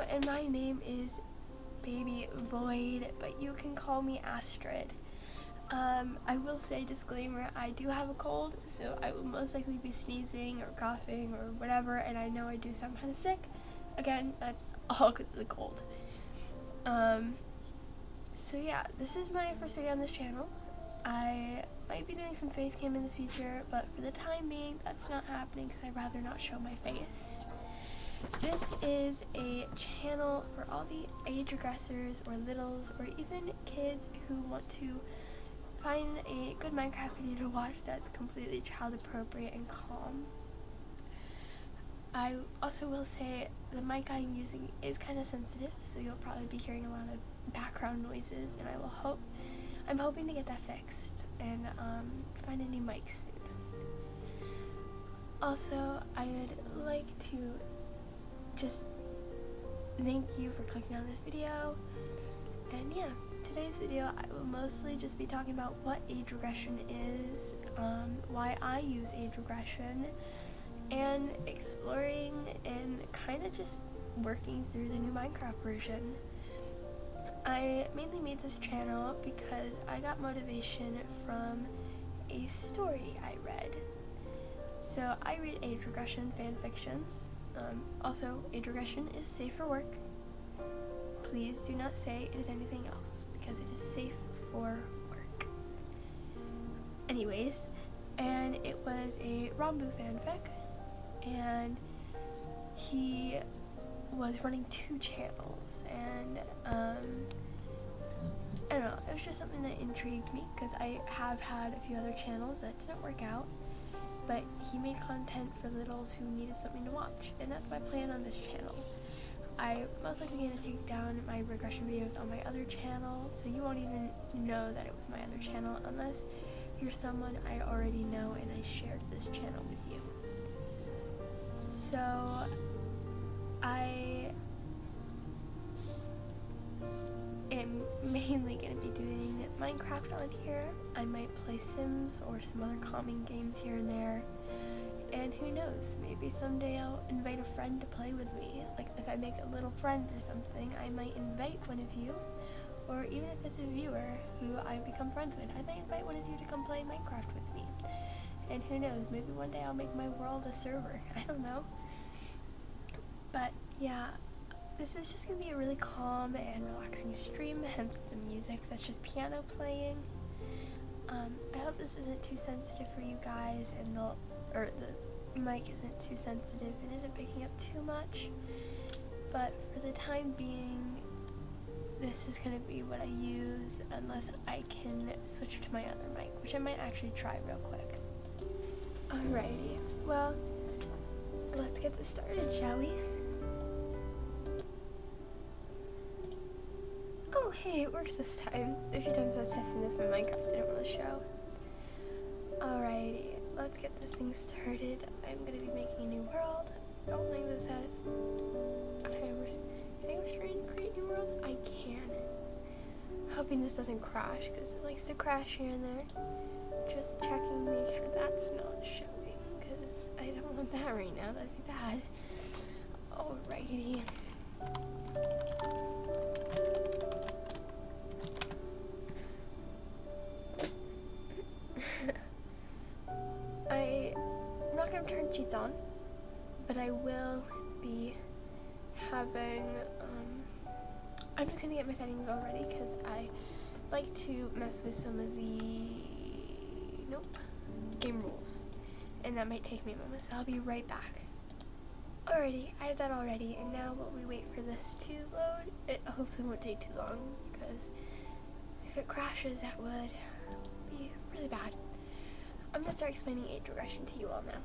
and my name is Baby Void, but you can call me Astrid. I will say, disclaimer, I do have a cold, so I will most likely be sneezing or coughing or whatever, and I know I do sound kind of sick. Again, that's all because of the cold. So yeah, this is my first video on this channel. I might be doing some face cam in the future, but for the time being, that's not happening because I'd rather not show my face. This is a channel for all the age regressors or littles or even kids who want to find a good Minecraft video to watch that's completely child appropriate and calm. I also will say the mic I'm using is kind of sensitive, so you'll probably be hearing a lot of background noises, and I'm hoping to get that fixed and find a new mic soon. Also, I would like to just thank you for clicking on this video, and yeah, today's video I will mostly just be talking about what age regression is, why I use age regression, and exploring and kind of just working through the new Minecraft version. I mainly made this channel because I got motivation from a story I read. So I read age regression fan fictions. Also, age regression is safe for work. Please do not say it is anything else because it is safe for work. Anyways, and it was a Rambo fanfic, and he was running 2 channels, and I don't know, it was just something that intrigued me because I have had a few other channels that didn't work out, but he made content for littles who needed something to watch, and that's my plan on this channel. I'm most likely going to take down my regression videos on my other channel, so you won't even know that it was my other channel unless you're someone I already know and I shared this channel with you. So I am mainly going to be doing Minecraft on here. I might play Sims or some other calming games here and there. And who knows, maybe someday I'll invite a friend to play with me. Like if I make a little friend or something, I might invite one of you. Or even if it's a viewer who I become friends with, I might invite one of you to come play Minecraft with me. And who knows, maybe one day I'll make my world a server. I don't know. But yeah, this is just going to be a really calm and relaxing stream, hence the music that's just piano playing. I hope this isn't too sensitive for you guys, and the mic isn't too sensitive and isn't picking up too much. But for the time being, this is going to be what I use unless I can switch to my other mic, which I might actually try real quick. Alrighty, well, let's get this started, shall we? Oh, hey, it works this time. The few times I was testing this, my Minecraft didn't really show. Alrighty, let's get this thing started. I'm going to be making a new world. I don't think this has... Can I go straight and create a new world? I can. Hoping this doesn't crash, because it likes to crash here and there. Just checking, make sure that's not showing, because I don't want that right now. That'd be bad. Alrighty. I'm not going to turn cheats on, but I will be having, I'm just going to get my settings all ready because I like to mess with some of the, game rules, and that might take me a moment, so I'll be right back. Alrighty, I have that all ready, and now while we wait for this to load, it hopefully won't take too long, because if it crashes, that would be really bad. I'm going to start explaining age regression to you all now.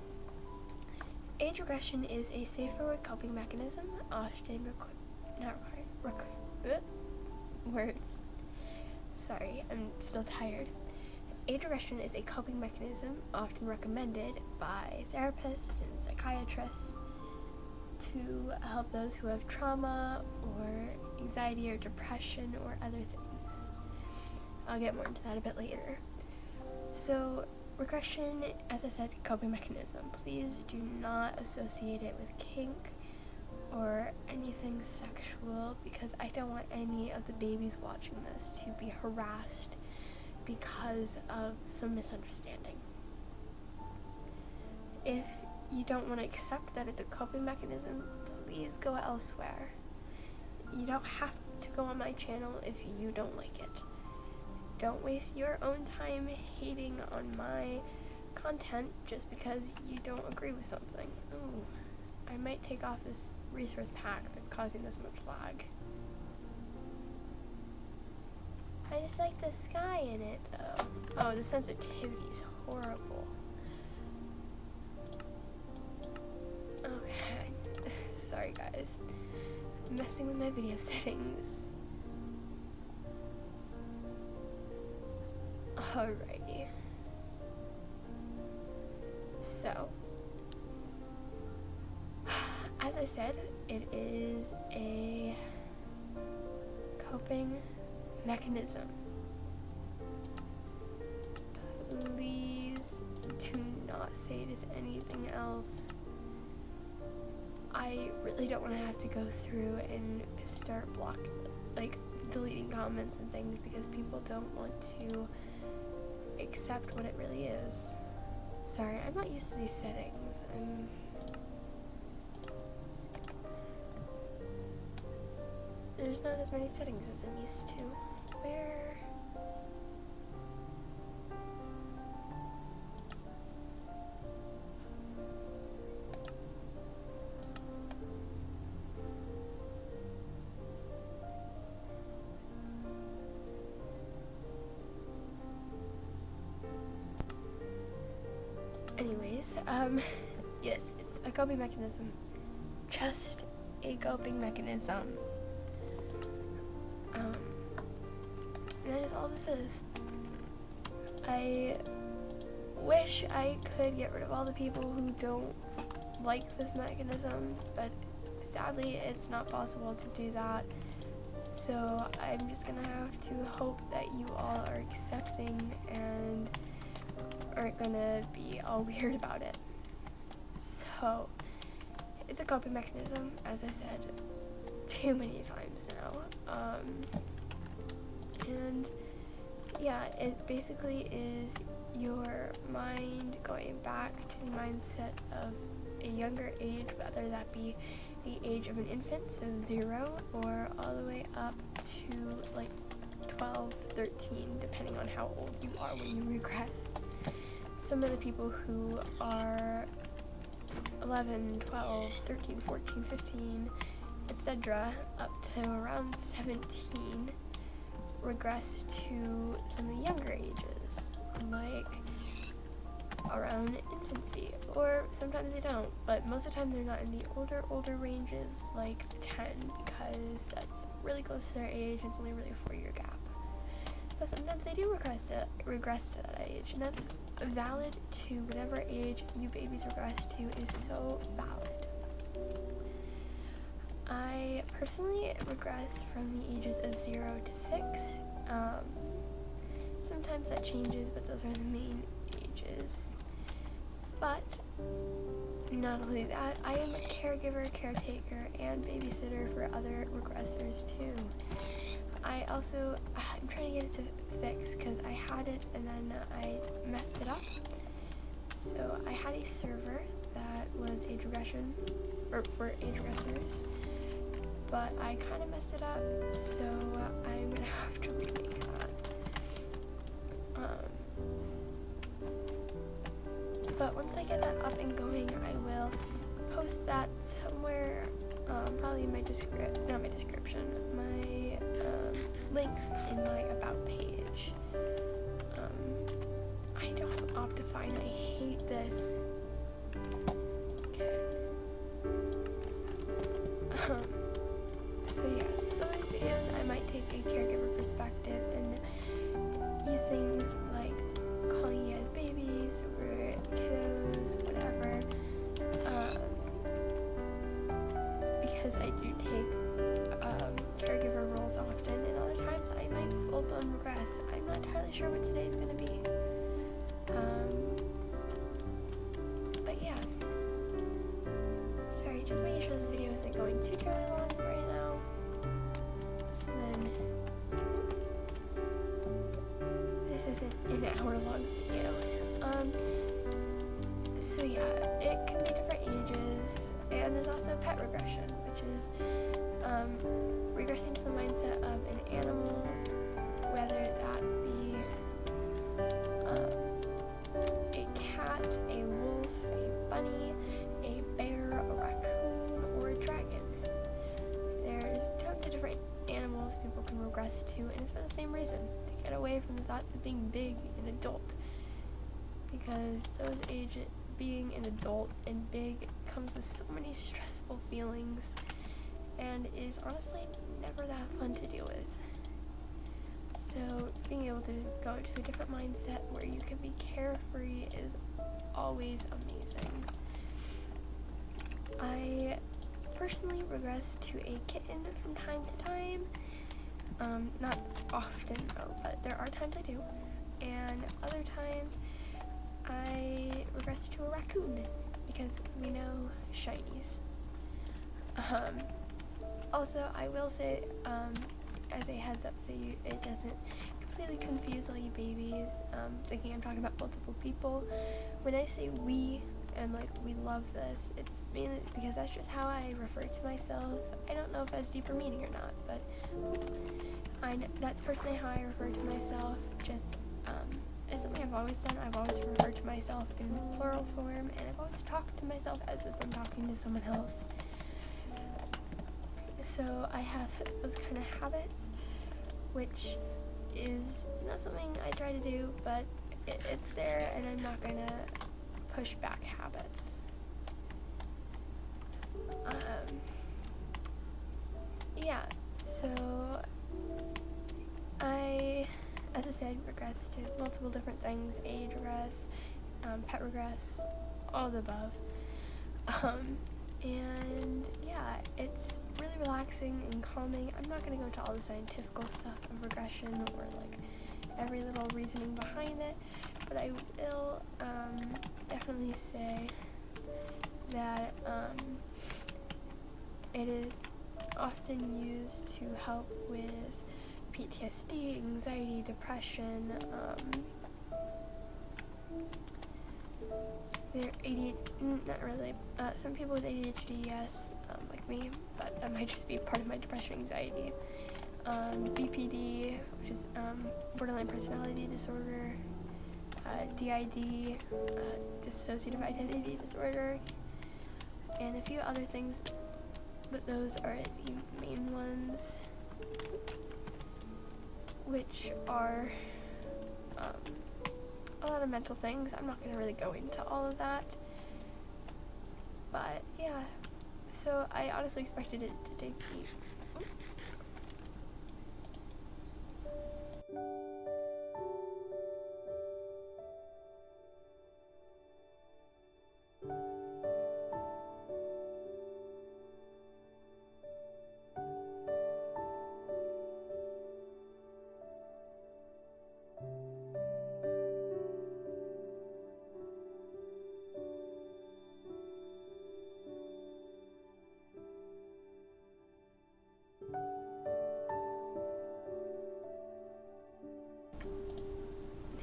Age regression is a safer coping mechanism, often words. Sorry, I'm still tired. Age regression is a coping mechanism often recommended by therapists and psychiatrists to help those who have trauma or anxiety or depression or other things. I'll get more into that a bit later. So, regression, as I said, coping mechanism. Please do not associate it with kink or anything sexual, because I don't want any of the babies watching this to be harassed because of some misunderstanding. If you don't want to accept that it's a coping mechanism, please go elsewhere. You don't have to go on my channel if you don't like it. Don't waste your own time hating on my content just because you don't agree with something. Ooh, I might take off this resource pack that's causing this much lag. I just like the sky in it though. Oh, the sensitivity is horrible. Okay. Sorry guys. I'm messing with my video settings. Alrighty. So, as I said, it is a coping mechanism. Please do not say it is anything else. I really don't want to have to go through and start deleting comments and things because people don't want to accept what it really is. Sorry, I'm not used to these settings. There's not as many settings as I'm used to. Where? Anyways, yes, it's a coping mechanism. Just a coping mechanism. And that is all this is. I wish I could get rid of all the people who don't like this mechanism, but sadly it's not possible to do that. So I'm just gonna have to hope that you all are accepting and aren't gonna be all weird about it. So it's a coping mechanism, as I said too many times now. And yeah, it basically is your mind going back to the mindset of a younger age, whether that be the age of an infant, so 0, or all the way up to like 12, 13, depending on how old you are when you regress. Some of the people who are 11, 12, 13, 14, 15, etc., up to around 17, regress to some of the younger ages, like around infancy, or sometimes they don't, but most of the time they're not in the older ranges, like 10, because that's really close to their age, and it's only really a 4-year gap. But sometimes they do regress to that age, and that's valid to whatever age you babies regress to is so valid. I personally regress from the ages of 0 to 6. Sometimes that changes, but those are the main ages. But not only that, I am a caregiver, caretaker, and babysitter for other regressors too. I'm trying to get it to fix because I had it and then I messed it up. So I had a server that was age regression, or for age regressors, but I kind of messed it up, so I'm gonna have to remake that. But once I get that up and going, I will post that somewhere, probably in my links in my about page. I don't have Optifine, I hate this. Okay. So yeah, some of these videos I might take a caregiver perspective and use things like calling you guys babies or kiddos, whatever, because I do take caregiver roles often, and other times I might full-blown regress. I'm not entirely sure what today is going to be. But yeah. Sorry, just making sure this video isn't going too isn't an hour-long video. So yeah, it can be different ages, and there's also pet regression, which is regressing to the mindset of an animal, whether that be a cat, a wolf, a bunny, a bear, a raccoon, or a dragon. There's tons of different animals people can regress to, and it's for the same reason, to get away from the thoughts of being big and adult. Because being an adult and big comes with so many stressful feelings, and is honestly never that fun to deal with. So being able to just go to a different mindset where you can be carefree is always amazing. I personally regress to a kitten from time to time. Not often though, but there are times I do. And other times I regress to a raccoon because we know shinies. Also, I will say, as a heads up so it doesn't completely confuse all you babies, thinking I'm talking about multiple people, when I say we, and like we love this, it's mainly because that's just how I refer to myself. I don't know if that's deeper meaning or not, but that's personally how I refer to myself. Just it's something I've always done. I've always referred to myself in plural form, and I've always talked to myself as if I'm talking to someone else. So I have those kind of habits, which is not something I try to do, but it's there, and I'm not gonna push back habits. Yeah, so as I said, regress to multiple different things: age regress, pet regress, all of the above. And yeah, it's really relaxing and calming. I'm not going to go into all the scientific stuff of regression or like every little reasoning behind it, but I will definitely say that it is often used to help with PTSD, anxiety, depression, not really. Some people with ADHD, yes, like me, but that might just be part of my depression, anxiety. BPD, which is borderline personality disorder, DID, dissociative identity disorder, and a few other things, but those are the main ones, which are a lot of mental things. I'm not going to really go into all of that, but yeah, so I honestly expected it to take me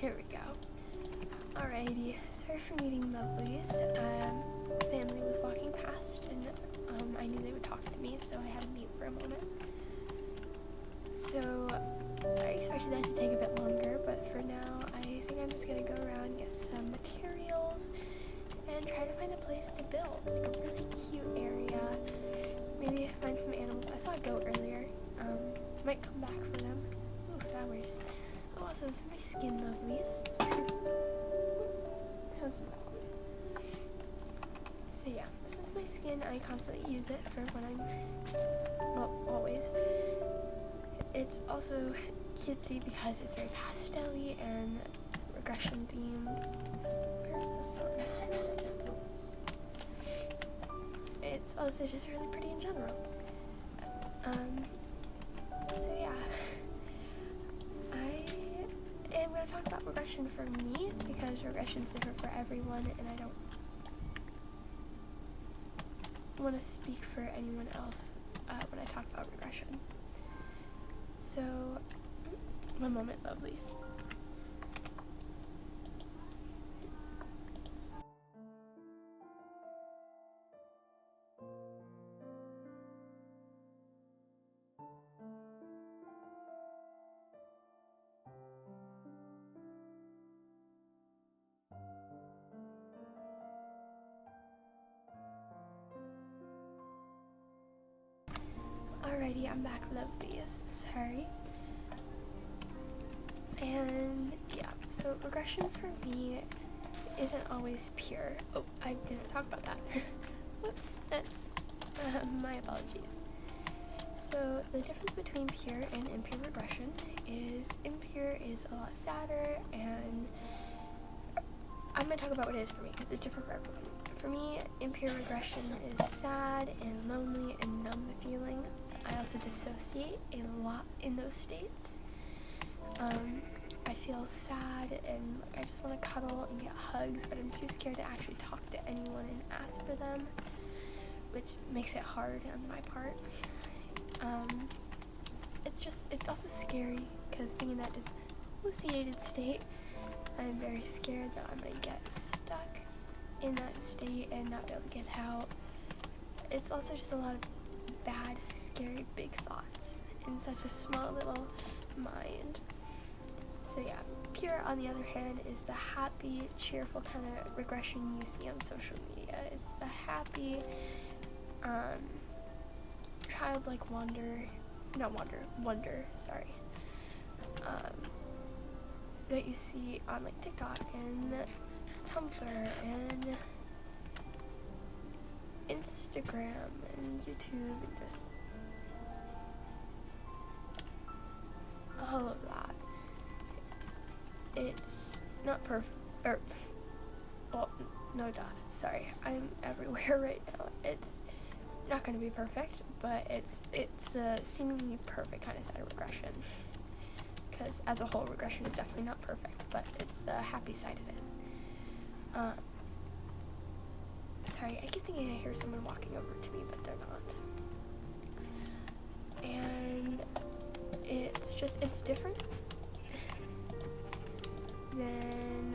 There we go. Alrighty, sorry for meeting lovelies. Family was walking past, and I knew they would talk to me, so I had to mute for a moment. So I expected that to take a bit longer, but for now, I think I'm just gonna go around and get some materials and try to find a place to build, like a really cute area. Maybe find some animals. I saw a goat earlier. Might come back for them. Ooh, flowers. Oh, so this is my skin, lovelies. How's that? So yeah, this is my skin. I constantly use it for when I'm, well, always. It's also cutesy because it's very pastel-y and regression themed. Where's the sun? It's also just really pretty in general. So yeah. I'm going to talk about regression for me, because regression is different for everyone, and I don't want to speak for anyone else when I talk about regression. So, one moment, lovelies. Alrighty, I'm back, lovelies. Sorry. And yeah, so regression for me isn't always pure. Oh, I didn't talk about that. Whoops, that's my apologies. So the difference between pure and impure regression is impure is a lot sadder, and I'm going to talk about what it is for me because it's different for everyone. For me, impure regression is sad and lonely and numb feeling. I also dissociate a lot in those states. I feel sad and like I just want to cuddle and get hugs, but I'm too scared to actually talk to anyone and ask for them, which makes it hard on my part. It's also scary because being in that dissociated state, I'm very scared that I'm going to get stuck in that state and not be able to get out. It's also just a lot of bad, scary, big thoughts in such a small little mind. So yeah, pure on the other hand is the happy, cheerful kind of regression you see on social media. It's the happy, childlike wonder, that you see on like TikTok and Tumblr and Instagram and YouTube and just all of that. It's not perfect, sorry, I'm everywhere right now. It's not going to be perfect, but it's a seemingly perfect kind of side of regression. Because as a whole, regression is definitely not perfect, but it's the happy side of it. Sorry, I keep thinking I hear someone walking over to me, but they're not. And it's different than...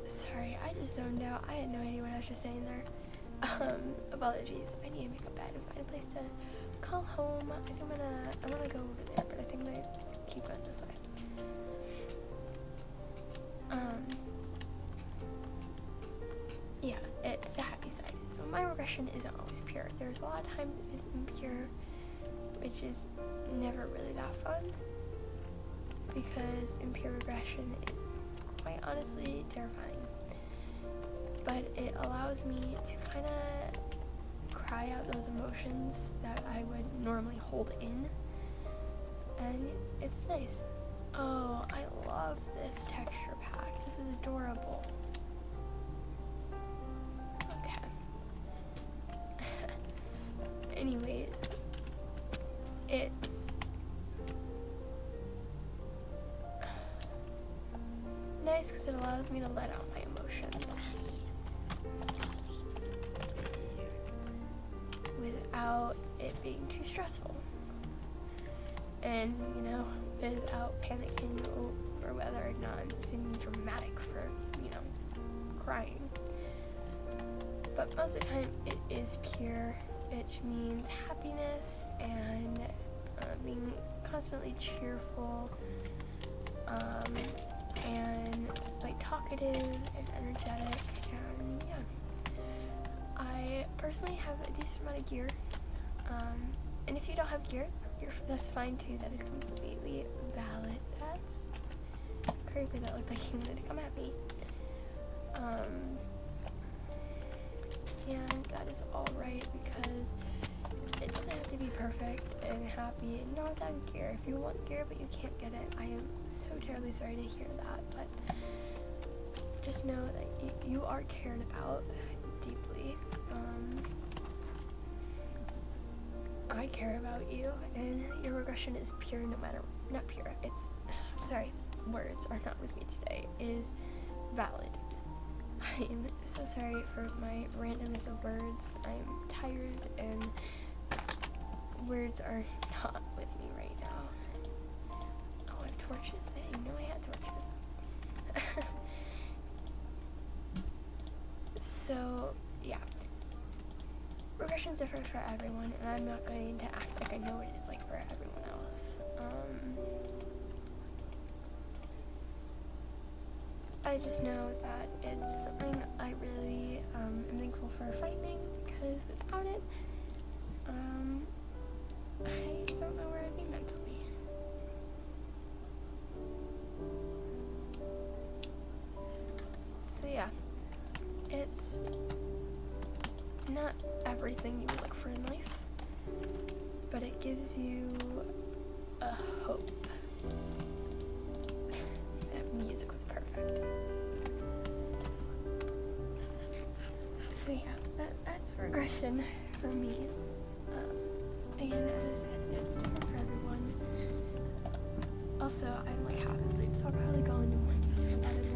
Sorry, I just zoned out. I had no idea what I was just saying there. Apologies. I need to make a bed and find a place to call home. I think I want to go over there, but I think I'm going to keep going this way. Yeah, it's the happy side. So my regression isn't always pure. There's a lot of times it is impure, which is never really that fun, because impure regression is quite honestly terrifying. But it allows me to kind of cry out those emotions that I would normally hold in, and it's nice. Oh, I love this texture pack. This is adorable. Okay. Anyways, it's nice because it allows me to let out my emotions without it being too stressful, and without panicking over whether or not I'm seeming dramatic for crying. But most of the time it is pure, which means happiness and being constantly cheerful, and like talkative and energetic, and yeah. I personally have a decent amount of gear, and if you don't have gear, that's fine too. That is completely valid. That's creepy. That looked like he wanted to come at me. And that is alright, because it doesn't have to be perfect and happy and not without gear. If you want gear but you can't get it, I am so terribly sorry to hear that, but just know that you are cared about deeply. I care about you, and your regression is pure not pure, words are not with me today, is valid. I am so sorry for my randomness of words. I'm tired and words are not with me right now. Oh, I have torches? I didn't even know I had torches. So, yeah. Regression's different for everyone, and I'm not going to act like I know what it's like for everyone else. I just know that it's something I really am thankful for finding, because without it, I don't know where I'd be mentally. So yeah, it's not everything you would look for in life, but it gives you a hope. That music was perfect. So yeah, that's regression for me. And as I said, it's different for everyone. Also, I'm like half asleep, so I'll probably go into more detail about it